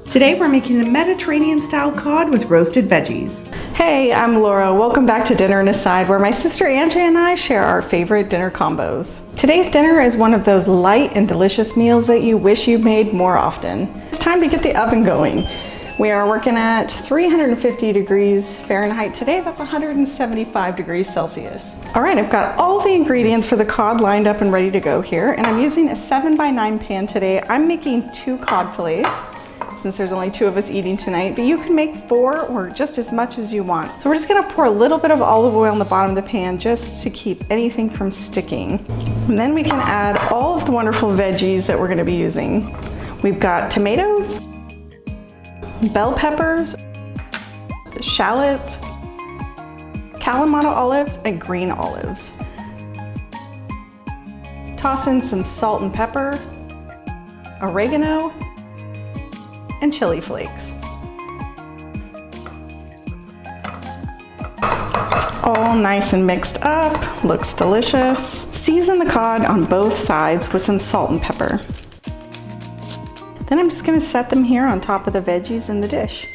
Today we're making a Mediterranean-style cod with roasted veggies. Hey, I'm Laura. Welcome back to Dinner and Aside, where my sister Angie and I share our favorite dinner combos. Today's dinner is one of those light and delicious meals that you wish you made more often. It's time to get the oven going. We are working at 350 degrees Fahrenheit today. That's 175 degrees Celsius. All right, I've got all the ingredients for the cod lined up and ready to go here, and I'm using a 7x9 pan today. I'm making 2 cod fillets, since there's only 2 of us eating tonight, but you can make 4 or just as much as you want. So we're just gonna pour a little bit of olive oil in the bottom of the pan just to keep anything from sticking. And then we can add all of the wonderful veggies that we're gonna be using. We've got tomatoes, bell peppers, shallots, kalamata olives, and green olives. Toss in some salt and pepper, oregano, and chili flakes. It's all nice and mixed up, looks delicious. Season the cod on both sides with some salt and pepper. Then I'm just gonna set them here on top of the veggies in the dish.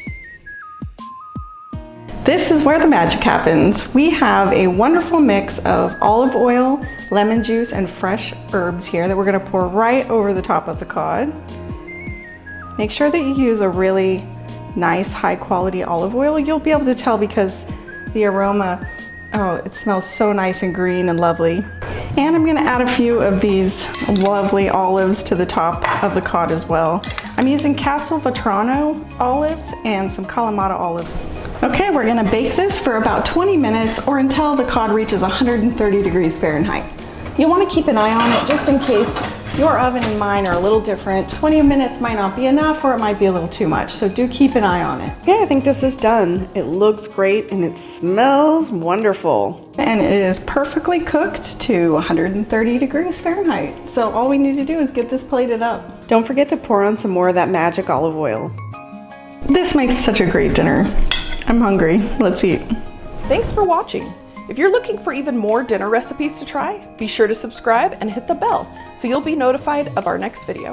This is where the magic happens. We have a wonderful mix of olive oil, lemon juice, and fresh herbs here that we're gonna pour right over the top of the cod. Make sure that you use a really nice high quality olive oil. You'll be able to tell because the aroma, oh, it smells so nice and green and lovely. And I'm gonna add a few of these lovely olives to the top of the cod as well. I'm using Castelvetrano olives and some Kalamata olive. Okay, we're gonna bake this for about 20 minutes or until the cod reaches 130 degrees Fahrenheit. You wanna keep an eye on it just in case your oven and mine are a little different. 20 minutes might not be enough, or it might be a little too much, so do keep an eye on it. Okay, I think this is done. It looks great and it smells wonderful. And it is perfectly cooked to 130 degrees Fahrenheit. So all we need to do is get this plated up. Don't forget to pour on some more of that magic olive oil. This makes such a great dinner. I'm hungry, let's eat. Thanks for watching. If you're looking for even more dinner recipes to try, be sure to subscribe and hit the bell so you'll be notified of our next video.